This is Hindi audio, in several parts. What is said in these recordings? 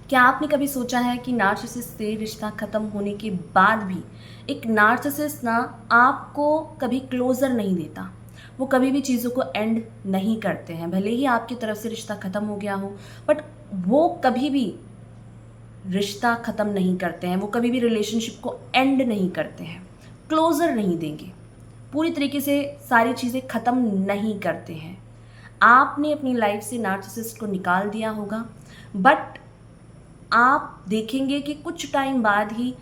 क्या आपने कभी सोचा है कि नार्सिसिस्ट से रिश्ता ख़त्म होने के बाद भी एक नार्सिसिस्ट ना आपको कभी क्लोज़र नहीं देता। वो कभी भी चीज़ों को एंड नहीं करते हैं। भले ही आपकी तरफ से रिश्ता ख़त्म हो गया हो, बट वो कभी भी रिश्ता ख़त्म नहीं करते हैं। वो कभी भी रिलेशनशिप को एंड नहीं करते हैं, क्लोज़र नहीं देंगे। पूरी तरीके से सारी चीज़ें ख़त्म नहीं करते हैं। आपने अपनी लाइफ से नार्सिसिस्ट को निकाल दिया होगा, बट आप देखेंगे कि कुछ टाइम बाद ही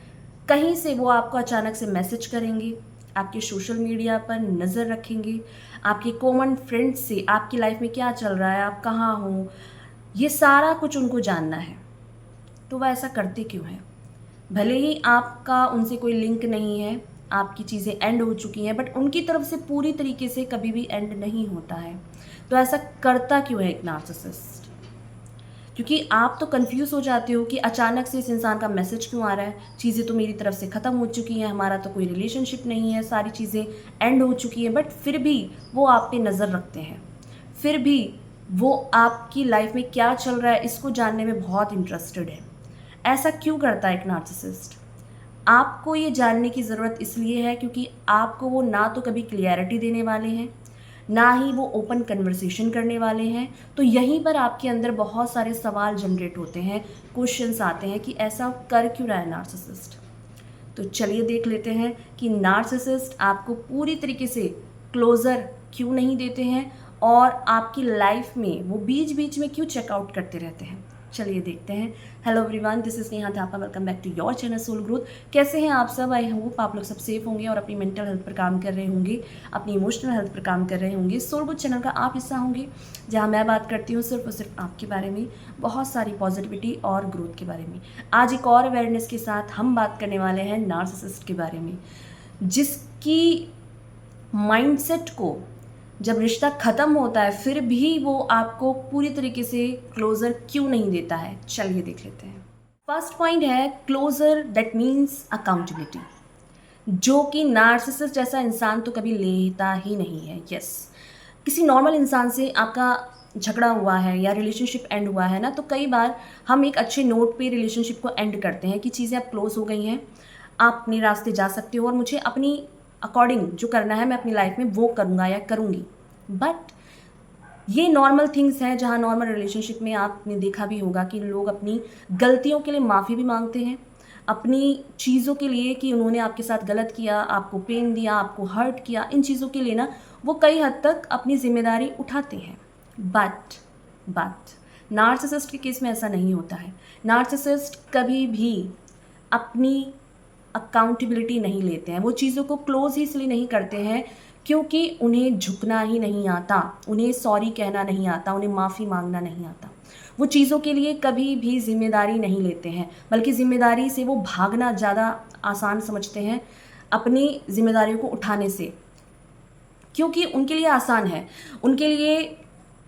कहीं से वो आपको अचानक से मैसेज करेंगे, आपके सोशल मीडिया पर नज़र रखेंगे, आपके कॉमन फ्रेंड्स से आपकी लाइफ में क्या चल रहा है, आप कहाँ हो, ये सारा कुछ उनको जानना है। तो वह ऐसा करते क्यों हैं? भले ही आपका उनसे कोई लिंक नहीं है, आपकी चीज़ें एंड हो चुकी हैं, बट उनकी तरफ से पूरी तरीके से कभी भी एंड नहीं होता है। तो ऐसा करता क्यों है एक नार्सिसिस्ट? क्योंकि आप तो कंफ्यूज हो जाते हो कि अचानक से इस इंसान का मैसेज क्यों आ रहा है। चीज़ें तो मेरी तरफ से ख़त्म हो चुकी हैं, हमारा तो कोई रिलेशनशिप नहीं है, सारी चीज़ें एंड हो चुकी हैं, बट फिर भी वो आप पे नज़र रखते हैं। फिर भी वो आपकी लाइफ में क्या चल रहा है इसको जानने में बहुत इंटरेस्टेड है। ऐसा क्यों करता है एक नार्सिसिस्ट? आपको ये जानने की ज़रूरत इसलिए है क्योंकि आपको वो ना तो कभी क्लियरिटी देने वाले हैं, ना ही वो ओपन कन्वर्सेशन करने वाले हैं। तो यहीं पर आपके अंदर बहुत सारे सवाल जनरेट होते हैं, क्वेश्चंस आते हैं कि ऐसा कर क्यों रहा है नार्सिसिस्ट। तो चलिए देख लेते हैं कि नार्सिसिस्ट आपको पूरी तरीके से क्लोज़र क्यों नहीं देते हैं और आपकी लाइफ में वो बीच बीच में क्यों चेकआउट करते रहते हैं। चलिए देखते हैं। Hello everyone, this is Neha Thapa. Welcome back to your channel soul growth. कैसे हैं आप सब? आई होप आप लोग सब सेफ होंगे और अपनी मेंटल हेल्थ पर काम कर रहे होंगे, अपनी इमोशनल हेल्थ पर काम कर रहे होंगे। सोल ग्रोथ चैनल का आप हिस्सा होंगे जहां मैं बात करती हूँ सिर्फ और सिर्फ आपके बारे में, बहुत सारी पॉजिटिविटी और ग्रोथ के बारे में। आज एक और अवेयरनेस के साथ हम बात करने वाले हैं नार्सिसिस्ट के बारे में, जिसकी माइंडसेट को जब रिश्ता ख़त्म होता है फिर भी वो आपको पूरी तरीके से क्लोज़र क्यों नहीं देता है। चलिए देख लेते हैं। फर्स्ट पॉइंट है क्लोज़र, दैट मीन्स अकाउंटेबिलिटी, जो कि नार्सिसिस्ट जैसा इंसान तो कभी लेता ही नहीं है। यस, किसी नॉर्मल इंसान से आपका झगड़ा हुआ है या रिलेशनशिप एंड हुआ है ना, तो कई बार हम एक अच्छे नोट पे रिलेशनशिप को एंड करते हैं कि चीज़ें अब क्लोज हो गई हैं, आप अपने रास्ते जा सकते हो और मुझे अपनी अकॉर्डिंग जो करना है मैं अपनी लाइफ में वो करूँगा या करूँगी। बट ये नॉर्मल थिंग्स हैं, जहाँ नॉर्मल रिलेशनशिप में आपने देखा भी होगा कि लोग अपनी गलतियों के लिए माफ़ी भी मांगते हैं, अपनी चीज़ों के लिए कि उन्होंने आपके साथ गलत किया, आपको पेन दिया, आपको हर्ट किया, इन चीज़ों के लिए ना वो कई हद तक अपनी जिम्मेदारी उठाते हैं। बट नार्सिसिस्ट के केस में ऐसा नहीं होता है। नार्सिसिस्ट कभी भी अपनी अकाउंटेबिलिटी नहीं लेते हैं। वो चीज़ों को क्लोज ही इसलिए नहीं करते हैं क्योंकि उन्हें झुकना ही नहीं आता, उन्हें सॉरी कहना नहीं आता, उन्हें माफ़ी मांगना नहीं आता। वो चीज़ों के लिए कभी भी जिम्मेदारी नहीं लेते हैं, बल्कि जिम्मेदारी से वो भागना ज़्यादा आसान समझते हैं अपनी जिम्मेदारियों को उठाने से, क्योंकि उनके लिए आसान है। उनके लिए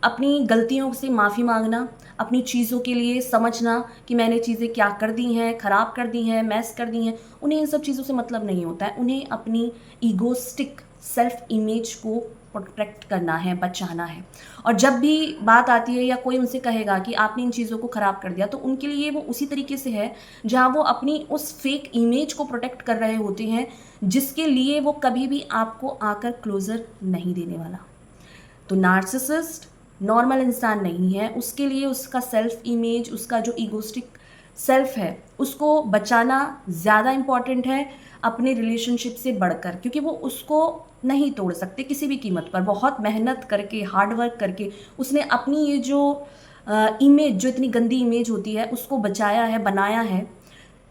अपनी गलतियों से माफ़ी मांगना, अपनी चीज़ों के लिए समझना कि मैंने चीज़ें क्या कर दी हैं, ख़राब कर दी हैं, मैस कर दी हैं, उन्हें इन सब चीज़ों से मतलब नहीं होता है। उन्हें अपनी ईगोस्टिक सेल्फ इमेज को प्रोटेक्ट करना है, बचाना है। और जब भी बात आती है या कोई उनसे कहेगा कि आपने इन चीज़ों को ख़राब कर दिया, तो उनके लिए वो उसी तरीके से है जहाँ वो अपनी उस फेक इमेज को प्रोटेक्ट कर रहे होते हैं, जिसके लिए वो कभी भी आपको आकर क्लोज़र नहीं देने वाला। तो नार्सिसिस्ट नॉर्मल इंसान नहीं है, उसके लिए उसका सेल्फ इमेज, उसका जो ईगोस्टिक सेल्फ है, उसको बचाना ज़्यादा इम्पॉर्टेंट है अपने रिलेशनशिप से बढ़कर, क्योंकि वो उसको नहीं तोड़ सकते किसी भी कीमत पर। बहुत मेहनत करके, हार्ड वर्क करके उसने अपनी ये जो इमेज, जो इतनी गंदी इमेज होती है, उसको बचाया है, बनाया है,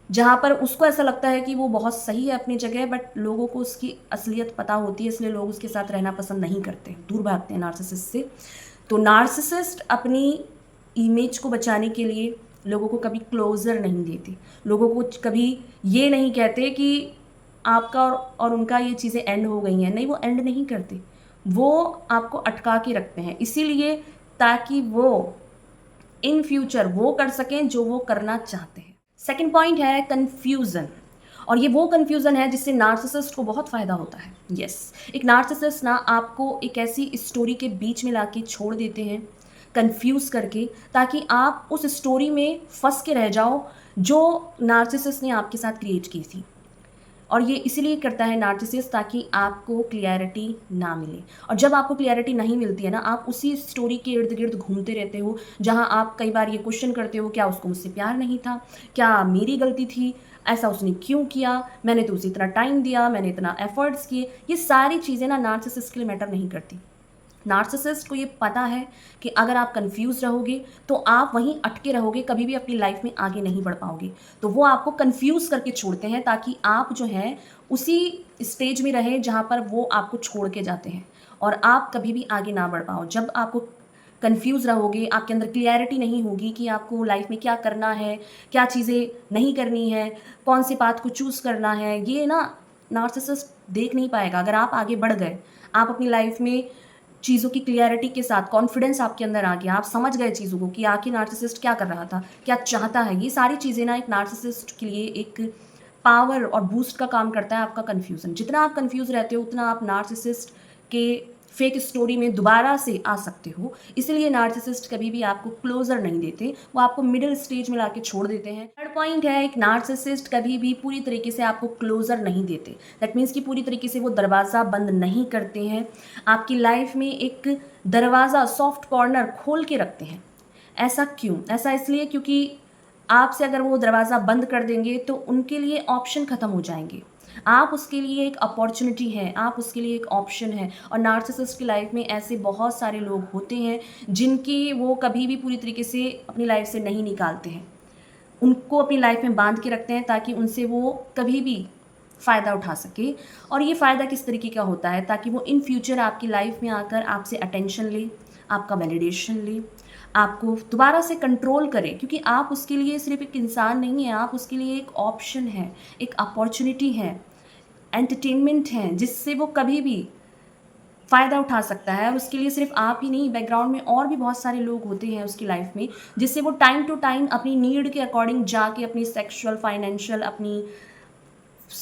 जहाँ पर उसको ऐसा लगता है कि वो बहुत सही है अपनी जगह, बट लोगों को उसकी असलियत पता होती है, इसलिए लोग उसके साथ रहना पसंद नहीं करते, दूर भागते हैं नार्सिसिस्ट से। तो नार्सिसिस्ट अपनी इमेज को बचाने के लिए लोगों को कभी क्लोज़र नहीं देते, लोगों को कभी ये नहीं कहते कि आपका और उनका ये चीज़ें एंड हो गई हैं। नहीं, वो एंड नहीं करते, वो आपको अटका के रखते हैं, इसीलिए ताकि वो इन फ्यूचर वो कर सकें जो वो करना चाहते हैं। सेकंड पॉइंट है कन्फ्यूज़न, और ये वो कन्फ्यूज़न है जिससे नार्सिसिस्ट को बहुत फ़ायदा होता है। यस, एक नार्सिसिस्ट ना आपको एक ऐसी स्टोरी के बीच में लाके छोड़ देते हैं, कंफ्यूज करके, ताकि आप उस स्टोरी में फंस के रह जाओ जो नार्सिसिस्ट ने आपके साथ क्रिएट की थी। और ये इसीलिए करता है नार्सिसिस्ट, ताकि आपको क्लैरिटी ना मिले। और जब आपको क्लैरिटी नहीं मिलती है ना, आप उसी स्टोरी के इर्द गिर्द घूमते रहते हो, जहाँ आप कई बार ये क्वेश्चन करते हो, क्या उसको मुझसे प्यार नहीं था, क्या मेरी गलती थी, ऐसा उसने क्यों किया, मैंने तो उसे इतना टाइम दिया, मैंने इतना एफर्ट्स किए। ये सारी चीज़ें ना नार्सिसिस्ट के लिए मैटर नहीं करती। नार्सिसिस्ट को ये पता है कि अगर आप कंफ्यूज रहोगे तो आप वहीं अटके रहोगे, कभी भी अपनी लाइफ में आगे नहीं बढ़ पाओगे। तो वो आपको कंफ्यूज करके छोड़ते हैं, ताकि आप जो है उसी स्टेज में रहें जहाँ पर वो आपको छोड़ के जाते हैं, और आप कभी भी आगे ना बढ़ पाओ। जब आपको कंफ्यूज रहोगे, आपके अंदर क्लियरिटी नहीं होगी कि आपको लाइफ में क्या करना है, क्या चीज़ें नहीं करनी है, कौन से पाथ को चूज़ करना है, ये ना नार्सिसिस्ट देख नहीं पाएगा। अगर आप आगे बढ़ गए, आप अपनी लाइफ में चीज़ों की क्लियरिटी के साथ, कॉन्फिडेंस आपके अंदर आ गया, आप समझ गए चीज़ों को कि आखिर नार्सिसिस्ट क्या कर रहा था, क्या चाहता है, ये सारी चीज़ें ना एक नार्सिसिस्ट के लिए एक पावर और बूस्ट का काम करता है आपका कन्फ्यूज़न। जितना आप कन्फ्यूज़ रहते हो, उतना आप नार्सिसिस्ट के फेक स्टोरी में दोबारा से आ सकते हो। इसलिए नार्सिसिस्ट कभी भी आपको क्लोजर नहीं देते, वो आपको मिडिल स्टेज में लाके छोड़ देते हैं। थर्ड पॉइंट है, एक नार्सिसिस्ट कभी भी पूरी तरीके से आपको क्लोजर नहीं देते। दैट मीन्स कि पूरी तरीके से वो दरवाज़ा बंद नहीं करते हैं, आपकी लाइफ में एक दरवाज़ा, सॉफ्ट कॉर्नर खोल के रखते हैं। ऐसा क्यों? ऐसा इसलिए क्योंकि आपसे अगर वो दरवाज़ा बंद कर देंगे तो उनके लिए ऑप्शन ख़त्म हो जाएंगे। आप उसके लिए एक अपॉर्चुनिटी हैं, आप उसके लिए एक ऑप्शन हैं। और नार्सिसिस्ट की लाइफ में ऐसे बहुत सारे लोग होते हैं जिनकी वो कभी भी पूरी तरीके से अपनी लाइफ से नहीं निकालते हैं, उनको अपनी लाइफ में बांध के रखते हैं ताकि उनसे वो कभी भी फ़ायदा उठा सके। और ये फ़ायदा किस तरीके का होता है, ताकि वो इन फ्यूचर आपकी लाइफ में आकर आपसे अटेंशन ले, आपका वैलिडेशन ले, आपको दोबारा से कंट्रोल करे, क्योंकि आप उसके लिए सिर्फ एक इंसान नहीं हैं, आप उसके लिए एक ऑप्शन है, एक अपॉर्चुनिटी है, एंटरटेनमेंट है, जिससे वो कभी भी फ़ायदा उठा सकता है। और उसके लिए सिर्फ आप ही नहीं, बैकग्राउंड में और भी बहुत सारे लोग होते हैं उसकी लाइफ में, जिससे वो टाइम टू टाइम अपनी नीड के अकॉर्डिंग जाके अपनी सेक्सुअल, फाइनेंशियल,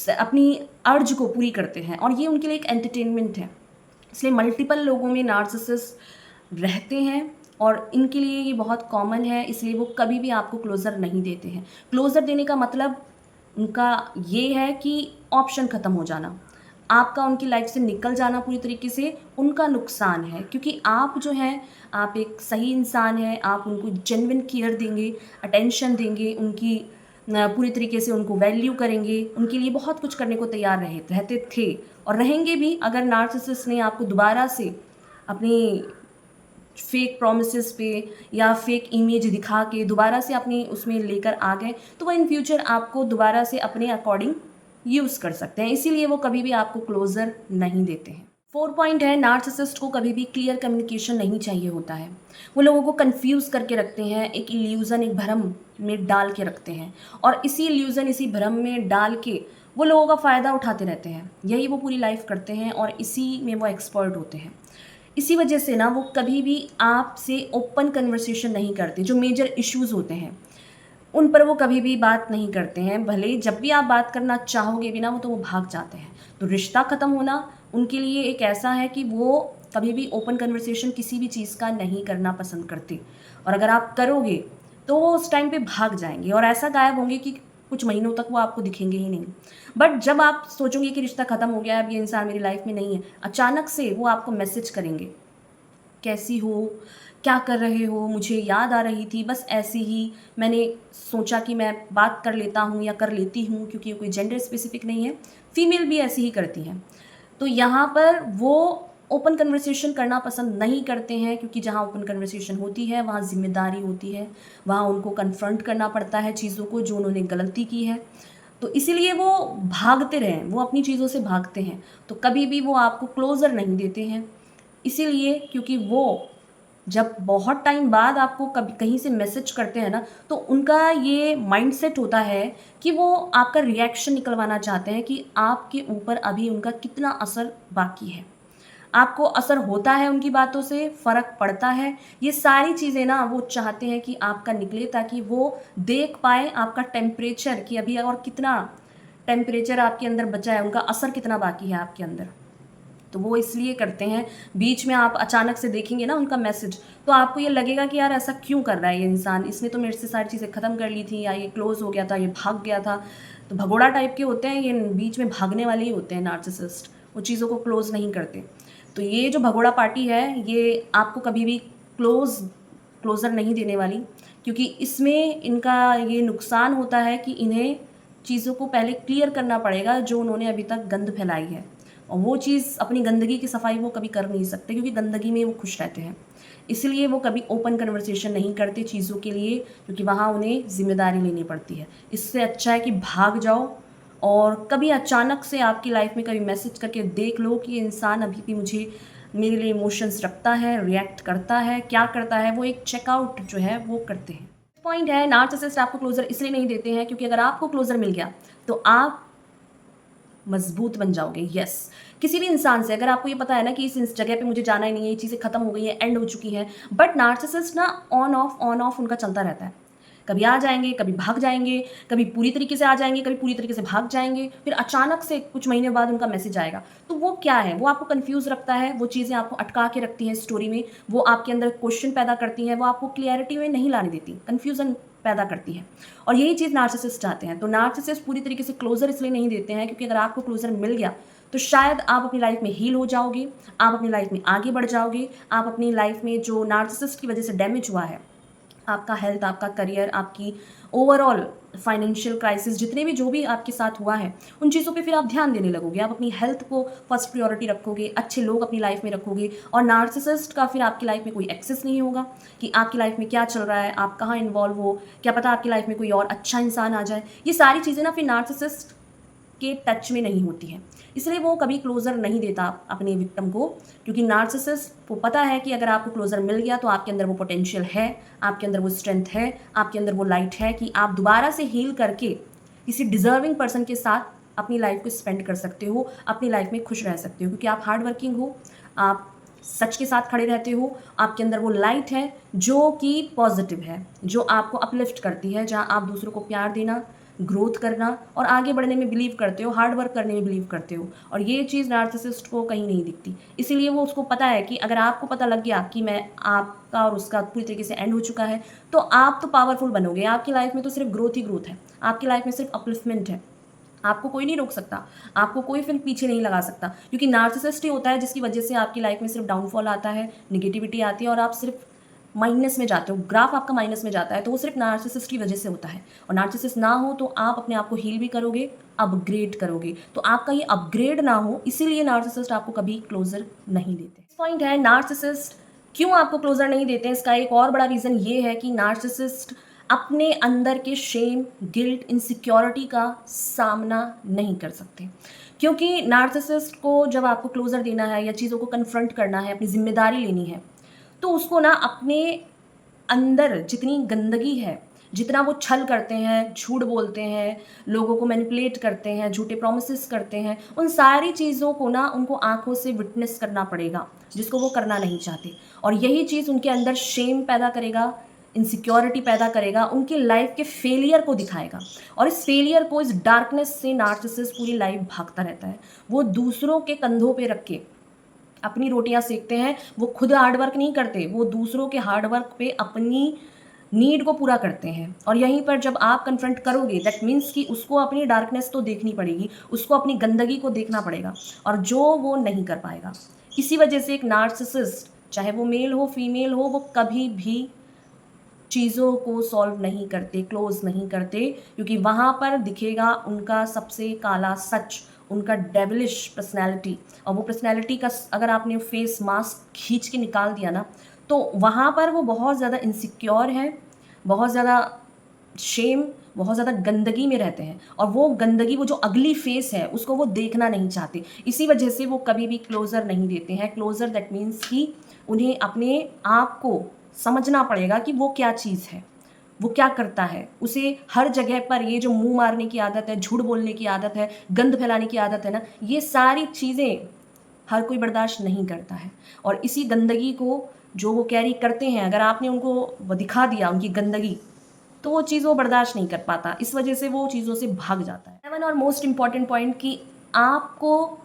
अपनी अर्ज को पूरी करते हैं, और ये उनके लिए एक एंटरटेनमेंट है। इसलिए मल्टीपल लोगों में नार्सिसिस्ट रहते हैं और इनके लिए ये बहुत कॉमन है, इसलिए वो कभी भी आपको क्लोज़र नहीं देते हैं। क्लोज़र देने का मतलब उनका ये है कि ऑप्शन ख़त्म हो जाना, आपका उनकी लाइफ से निकल जाना पूरी तरीके से उनका नुकसान है, क्योंकि आप जो हैं, आप एक सही इंसान हैं, आप उनको जेन्युइन केयर देंगे, अटेंशन देंगे, उनकी पूरी तरीके से उनको वैल्यू करेंगे, उनके लिए बहुत कुछ करने को तैयार रहते थे और रहेंगे भी। अगर नार्सिसिस्ट ने आपको दोबारा से अपनी फेक प्रोमिसेस पे या फेक इमेज दिखा के दोबारा से अपनी उसमें लेकर आ गए, तो वो इन फ्यूचर आपको दोबारा से अपने अकॉर्डिंग यूज़ कर सकते हैं। इसीलिए वो कभी भी आपको क्लोज़र नहीं देते हैं। 4 पॉइंट है, नार्सिसिस्ट को कभी भी क्लियर कम्युनिकेशन नहीं चाहिए होता है। वो लोगों को कंफ्यूज करके रखते हैं, एक इल्यूज़न, एक भ्रम में डाल के रखते हैं, और इसी इल्यूज़न, इसी भ्रम में डाल के वो लोगों का फ़ायदा उठाते रहते हैं। यही वो पूरी लाइफ करते हैं और इसी में वो एक्सपर्ट होते हैं। इसी वजह से ना वो कभी भी आपसे ओपन कन्वर्सेशन नहीं करते। जो मेजर इश्यूज़ होते हैं उन पर वो कभी भी बात नहीं करते हैं, भले जब भी आप बात करना चाहोगे भी ना, वो तो वो भाग जाते हैं। तो रिश्ता ख़त्म होना उनके लिए एक ऐसा है कि वो कभी भी ओपन कन्वर्सेशन किसी भी चीज़ का नहीं करना पसंद करते, और अगर आप करोगे तो वो उस टाइम पे भाग जाएंगे और ऐसा गायब होंगे कि कुछ महीनों तक वो आपको दिखेंगे ही नहीं। बट जब आप सोचोगे कि रिश्ता ख़त्म हो गया है, अब ये इंसान मेरी लाइफ में नहीं है, अचानक से वो आपको मैसेज करेंगे, कैसी हो, क्या कर रहे हो, मुझे याद आ रही थी, बस ऐसे ही मैंने सोचा कि मैं बात कर लेता हूँ या कर लेती हूँ, क्योंकि ये कोई जेंडर स्पेसिफिक नहीं है, फीमेल भी ऐसे ही करती हैं। तो यहाँ पर वो ओपन कन्वर्सेशन करना पसंद नहीं करते हैं, क्योंकि जहाँ ओपन कन्वर्सेशन होती है वहाँ ज़िम्मेदारी होती है, वहाँ उनको कन्फ्रंट करना पड़ता है चीज़ों को जो उन्होंने गलती की है। तो इसीलिए वो भागते रहें, वो अपनी चीज़ों से भागते हैं, तो कभी भी वो आपको क्लोज़र नहीं देते हैं। इसीलिए क्योंकि वो जब बहुत टाइम बाद आपको कभी कहीं से मैसेज करते हैं ना, तो उनका ये माइंडसेट होता है कि वो आपका रिएक्शन निकलवाना चाहते हैं कि आपके ऊपर अभी उनका कितना असर बाकी है, आपको असर होता है उनकी बातों से, फ़र्क पड़ता है। ये सारी चीज़ें ना वो चाहते हैं कि आपका निकले, ताकि वो देख पाएँ आपका टेम्परेचर, कि अभी और कितना टेम्परेचर आपके अंदर बचा है, उनका असर कितना बाकी है आपके अंदर। तो वो इसलिए करते हैं। बीच में आप अचानक से देखेंगे ना उनका मैसेज, तो आपको ये लगेगा कि यार ऐसा क्यों कर रहा है ये इंसान, इसने तो मेरे से सारी चीज़ें ख़त्म कर ली थी, या ये क्लोज़ हो गया था, ये भाग गया था। तो भगोड़ा टाइप के होते हैं ये, बीच में भागने वाले ही होते हैं नार्सिसिस्ट, वो चीज़ों को क्लोज़ नहीं करते। तो ये जो भगोड़ा पार्टी है ये आपको कभी भी क्लोज़र नहीं देने वाली, क्योंकि इसमें इनका ये नुकसान होता है कि इन्हें चीज़ों को पहले क्लियर करना पड़ेगा जो उन्होंने अभी तक गंद फैलाई है, और वो चीज़ अपनी गंदगी की सफाई वो कभी कर नहीं सकते, क्योंकि गंदगी में वो खुश रहते हैं। इसलिए वो कभी ओपन कन्वर्सेशन नहीं करते चीज़ों के लिए, क्योंकि वहाँ उन्हें ज़िम्मेदारी लेनी पड़ती है। इससे अच्छा है कि भाग जाओ, और कभी अचानक से आपकी लाइफ में कभी मैसेज करके देख लो कि ये इंसान अभी भी मुझे मेरे लिए इमोशंस रखता है, रिएक्ट करता है, क्या करता है, वो एक चेकआउट जो है वो करते हैं। पॉइंट है, नार्सिसिस्ट आपको क्लोजर इसलिए नहीं देते हैं क्योंकि अगर आपको क्लोजर मिल गया तो आप मजबूत बन जाओगे। यस, किसी भी इंसान से अगर आपको ये पता है ना कि इस जगह पे मुझे जाना ही नहीं है, ये चीज़ें खत्म हो गई है, एंड हो चुकी है, बट नार्सिसिस्ट ना ऑन ऑफ उनका चलता रहता है। कभी आ जाएंगे, कभी भाग जाएंगे, कभी पूरी तरीके से आ जाएंगे, कभी पूरी तरीके से भाग जाएंगे, फिर अचानक से कुछ महीने बाद उनका मैसेज आएगा। तो वो क्या है, वो आपको कंफ्यूज रखता है, वो चीज़ें आपको अटका के रखती हैं स्टोरी में, वो आपके अंदर क्वेश्चन पैदा करती हैं, वो आपको क्लियरिटी में नहीं लाने देती, कन्फ्यूजन पैदा करती है। और यही चीज़ नार्सिसिस्ट चाहते हैं। तो नार्सिसिस्ट पूरी तरीके से क्लोजर इसलिए नहीं देते हैं क्योंकि अगर आपको क्लोजर मिल गया तो शायद आप अपनी लाइफ में हील हो जाओगे, आप अपनी लाइफ में आगे बढ़ जाओगे, आप अपनी लाइफ में जो नार्सिसिस्ट की वजह से डैमेज हुआ है, आपका हेल्थ, आपका करियर, आपकी ओवरऑल फाइनेंशियल क्राइसिस, जितने भी जो भी आपके साथ हुआ है, उन चीज़ों पे फिर आप ध्यान देने लगोगे, आप अपनी हेल्थ को फर्स्ट प्रायोरिटी रखोगे, अच्छे लोग अपनी लाइफ में रखोगे, और नार्सिसिस्ट का फिर आपकी लाइफ में कोई एक्सेस नहीं होगा कि आपकी लाइफ में क्या चल रहा है, आप कहाँ इन्वॉल्व हो, क्या पता आपकी लाइफ में कोई और अच्छा इंसान आ जाए। ये सारी चीज़ें ना फिर नार्सिसिस्ट के टच में नहीं होती है, इसलिए वो कभी क्लोज़र नहीं देता अपने विक्टिम को, क्योंकि नार्सिसिस्ट को पता है कि अगर आपको क्लोज़र मिल गया तो आपके अंदर वो पोटेंशियल है, आपके अंदर वो स्ट्रेंथ है, आपके अंदर वो लाइट है कि आप दोबारा से हील करके किसी डिज़र्विंग पर्सन के साथ अपनी लाइफ को स्पेंड कर सकते हो, अपनी लाइफ में खुश रह सकते हो, क्योंकि आप हार्ड वर्किंग हो, आप सच के साथ खड़े रहते हो, आपके अंदर वो लाइट है जो कि पॉजिटिव है, जो आपको अपलिफ्ट करती है, जहाँ आप दूसरों को प्यार देना, ग्रोथ करना और आगे बढ़ने में बिलीव करते हो, हार्ड वर्क करने में बिलीव करते हो। और ये चीज़ नार्सिसिस्ट को कहीं नहीं दिखती, इसीलिए वो उसको पता है कि अगर आपको पता लग गया कि मैं आपका और उसका पूरी तरीके से एंड हो चुका है, तो आप तो पावरफुल बनोगे, आपकी लाइफ में तो सिर्फ ग्रोथ ही ग्रोथ है, आपकी लाइफ में सिर्फ अपलिफ्टमेंट है, आपको कोई नहीं रोक सकता, आपको कोई फिर पीछे नहीं लगा सकता, क्योंकि नार्सिसिस्ट ही होता है जिसकी वजह से आपकी लाइफ में सिर्फ डाउनफॉल आता है, निगेटिविटी आती है, और आप सिर्फ माइनस में जाते हो, ग्राफ आपका माइनस में जाता है, तो वो सिर्फ नार्सिसिस्ट की वजह से होता है। और नार्सिसिस्ट ना हो तो आप अपने आप को हील भी करोगे, अपग्रेड करोगे, तो आपका ये अपग्रेड ना हो, इसीलिए नार्सिसिस्ट आपको कभी क्लोजर नहीं देते। पॉइंट है, नार्सिसिस्ट क्यों आपको क्लोजर नहीं देते हैं, इसका एक और बड़ा रीज़न ये है कि नार्सिसिस्ट अपने अंदर के शेम, गिल्ट, इनसिक्योरिटी का सामना नहीं कर सकते, क्योंकि नार्सिसिस्ट को जब आपको क्लोजर देना है या चीज़ों को कन्फ्रंट करना है, अपनी जिम्मेदारी लेनी है, तो उसको ना अपने अंदर जितनी गंदगी है, जितना वो छल करते हैं, झूठ बोलते हैं, लोगों को मैनिपुलेट करते हैं, झूठे प्रोमिसेस करते हैं, उन सारी चीज़ों को ना उनको आंखों से विटनेस करना पड़ेगा, जिसको वो करना नहीं चाहते। और यही चीज़ उनके अंदर शेम पैदा करेगा, इनसिक्योरिटी पैदा करेगा, उनकी लाइफ के फेलियर को दिखाएगा, और इस फेलियर को, इस डार्कनेस से नार्सिसिस्ट पूरी लाइफ भागता रहता है। वो दूसरों के कंधों पे रख के अपनी रोटियां सेकते हैं, वो खुद हार्डवर्क नहीं करते, वो दूसरों के हार्डवर्क पे अपनी नीड को पूरा करते हैं। और यहीं पर जब आप कन्फ्रंट करोगे, दैट मीन्स कि उसको अपनी डार्कनेस तो देखनी पड़ेगी, उसको अपनी गंदगी को देखना पड़ेगा, और जो वो नहीं कर पाएगा। इसी वजह से एक नार्सिसिस्ट, चाहे वो मेल हो फीमेल हो, वो कभी भी चीज़ों को सॉल्व नहीं करते, क्लोज नहीं करते, क्योंकि वहाँ पर दिखेगा उनका सबसे काला सच, उनका डेविलिश पर्सनैलिटी। और वो पर्सनैलिटी का अगर आपने फेस मास्क खींच के निकाल दिया ना, तो वहाँ पर वो बहुत ज़्यादा इनसिक्योर हैं, बहुत ज़्यादा शेम, बहुत ज़्यादा गंदगी में रहते हैं, और वो गंदगी, वो जो अगली फेस है, उसको वो देखना नहीं चाहते। इसी वजह से वो कभी भी क्लोज़र नहीं देते हैं। क्लोज़र दैट मीन्स कि उन्हें अपने आप को समझना पड़ेगा कि वो क्या चीज़ है, वो क्या करता है। उसे हर जगह पर ये जो मुंह मारने की आदत है, झूठ बोलने की आदत है, गंद फैलाने की आदत है ना, ये सारी चीज़ें हर कोई बर्दाश्त नहीं करता है। और इसी गंदगी को जो वो कैरी करते हैं, अगर आपने उनको वो दिखा दिया उनकी गंदगी, तो वो चीज़ वो बर्दाश्त नहीं कर पाता, इस वजह से वो चीज़ों से भाग जाता है। सेवन और मोस्ट इम्पॉर्टेंट पॉइंट कि आपको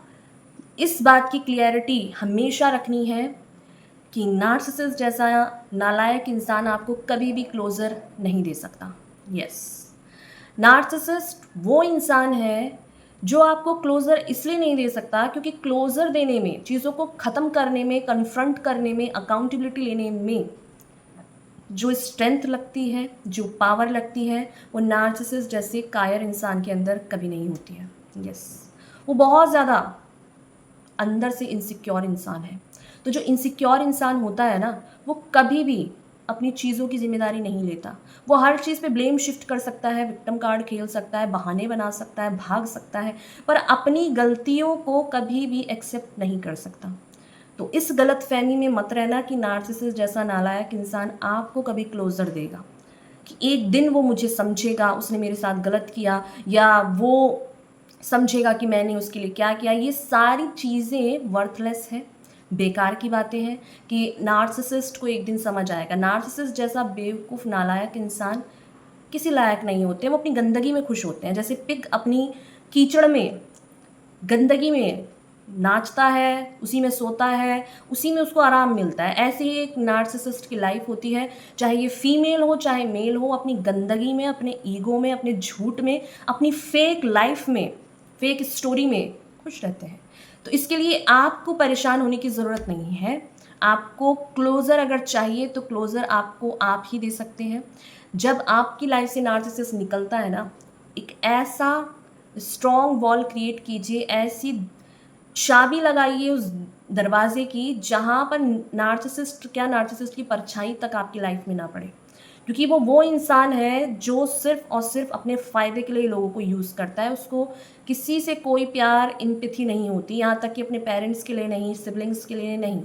इस बात की क्लियरिटी हमेशा रखनी है कि नार्सिसिस्ट जैसा नालायक इंसान आपको कभी भी क्लोज़र नहीं दे सकता। यस, नार्सिसिस्ट वो इंसान है जो आपको क्लोज़र इसलिए नहीं दे सकता क्योंकि क्लोज़र देने में, चीज़ों को ख़त्म करने में, कन्फ्रंट करने में, अकाउंटेबिलिटी लेने में जो स्ट्रेंथ लगती है, जो पावर लगती है, वो नार्सिसिस्ट जैसे कायर इंसान के अंदर कभी नहीं होती है। यस, वो बहुत ज़्यादा अंदर से इनसिक्योर इंसान है। तो जो इनसिक्योर इंसान होता है ना, वो कभी भी अपनी चीज़ों की ज़िम्मेदारी नहीं लेता। वो हर चीज़ पे ब्लेम शिफ्ट कर सकता है, विक्टिम कार्ड खेल सकता है, बहाने बना सकता है, भाग सकता है, पर अपनी गलतियों को कभी भी एक्सेप्ट नहीं कर सकता। तो इस गलतफ़हमी में मत रहना कि नार्सिसिस्ट जैसा नालायक इंसान आपको कभी क्लोज़र देगा, कि एक दिन वो मुझे समझेगा, उसने मेरे साथ गलत किया, या वो समझेगा कि मैंने उसके लिए क्या किया। ये सारी चीज़ें वर्थलेस हैं, बेकार की बातें हैं कि नार्सिसिस्ट को एक दिन समझ आएगा। नार्सिसिस्ट जैसा बेवकूफ़ नालायक इंसान किसी लायक नहीं होते, वो अपनी गंदगी में खुश होते हैं। जैसे पिग अपनी कीचड़ में, गंदगी में नाचता है, उसी में सोता है, उसी में उसको आराम मिलता है। ऐसे ही एक नार्सिसिस्ट की लाइफ होती है, चाहे ये फीमेल हो चाहे मेल हो, अपनी गंदगी में, अपने ईगो में, अपने झूठ में, अपनी फेक लाइफ में, फेक स्टोरी में खुश रहते हैं। तो इसके लिए आपको परेशान होने की ज़रूरत नहीं है। आपको क्लोज़र अगर चाहिए तो क्लोज़र आपको आप ही दे सकते हैं। जब आपकी लाइफ से नार्सिसिस्ट निकलता है ना, एक ऐसा स्ट्रॉन्ग वॉल क्रिएट कीजिए, ऐसी चाबी लगाइए उस दरवाजे की जहाँ पर नार्सिसिस्ट की परछाई तक आपकी लाइफ में ना पड़े, क्योंकि वो इंसान है जो सिर्फ और सिर्फ अपने फ़ायदे के लिए लोगों को यूज़ करता है। उसको किसी से कोई प्यार, एम्पैथी नहीं होती, यहाँ तक कि अपने पेरेंट्स के लिए नहीं, सिबलिंग्स के लिए नहीं।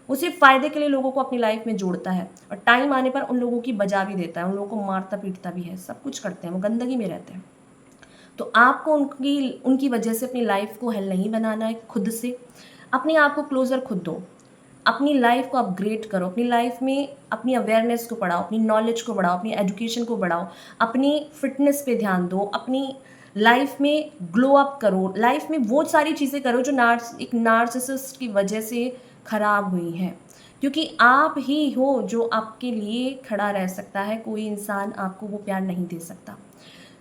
वो सिर्फ फ़ायदे के लिए लोगों को अपनी लाइफ में जोड़ता है और टाइम आने पर उन लोगों की बजा भी देता है, उन लोगों को मारता पीटता भी है, सब कुछ करते हैं, वो गंदगी में रहते हैं। तो आपको उनकी वजह से अपनी लाइफ को हेल नहीं बनाना है। खुद से अपने आप को क्लोज़र खुद दो, अपनी लाइफ को अपग्रेड करो, अपनी लाइफ में अपनी अवेयरनेस को बढ़ाओ, अपनी नॉलेज को बढ़ाओ, अपनी एजुकेशन को बढ़ाओ, अपनी फिटनेस पे ध्यान दो, अपनी लाइफ में ग्लो अप करो, लाइफ में वो सारी चीज़ें करो जो एक नार्सिसिस्ट की वजह से ख़राब हुई हैं, क्योंकि आप ही हो जो आपके लिए खड़ा रह सकता है। कोई इंसान आपको वो प्यार नहीं दे सकता।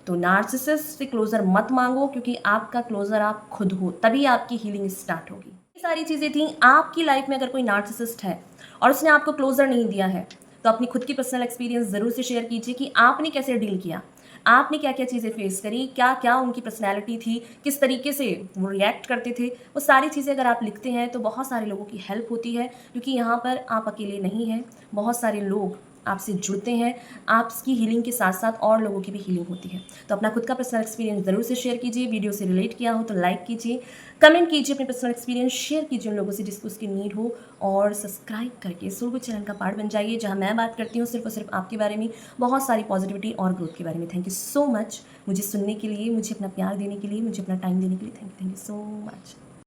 तो नार्सिसिस्ट से क्लोज़र मत मांगो, क्योंकि आपका क्लोज़र आप खुद हो, तभी आपकी हीलिंग स्टार्ट होगी। ये सारी चीज़ें थी। आपकी लाइफ में अगर कोई नार्सिसिस्ट है और उसने आपको क्लोज़र नहीं दिया है, तो अपनी खुद की पर्सनल एक्सपीरियंस ज़रूर से शेयर कीजिए कि आपने कैसे डील किया, आपने क्या क्या चीज़ें फेस करी, क्या क्या उनकी पर्सनैलिटी थी, किस तरीके से वो रिएक्ट करते थे। वो सारी चीज़ें अगर आप लिखते हैं तो बहुत सारे लोगों की हेल्प होती है, क्योंकि यहाँ पर आप अकेले नहीं हैं, बहुत सारे लोग आपसे जुड़ते हैं। आपकी हीलिंग के साथ साथ और लोगों की भी हीलिंग होती है। तो अपना खुद का पर्सनल एक्सपीरियंस ज़रूर से शेयर कीजिए। वीडियो से रिलेट किया हो तो लाइक कीजिए, कमेंट कीजिए, अपने पर्सनल एक्सपीरियंस शेयर कीजिए उन लोगों से जिसको उसकी नीड हो, और सब्सक्राइब करके सोलगो चैनल का पार्ट बन जाइए, जहाँ मैं बात करती हूँ सिर्फ और सिर्फ आपके बारे में, बहुत सारी पॉजिटिविटी और ग्रोथ के बारे में। थैंक यू सो मच मुझे सुनने के लिए, मुझे अपना प्यार देने के लिए, मुझे अपना टाइम देने के लिए। Thank you so much.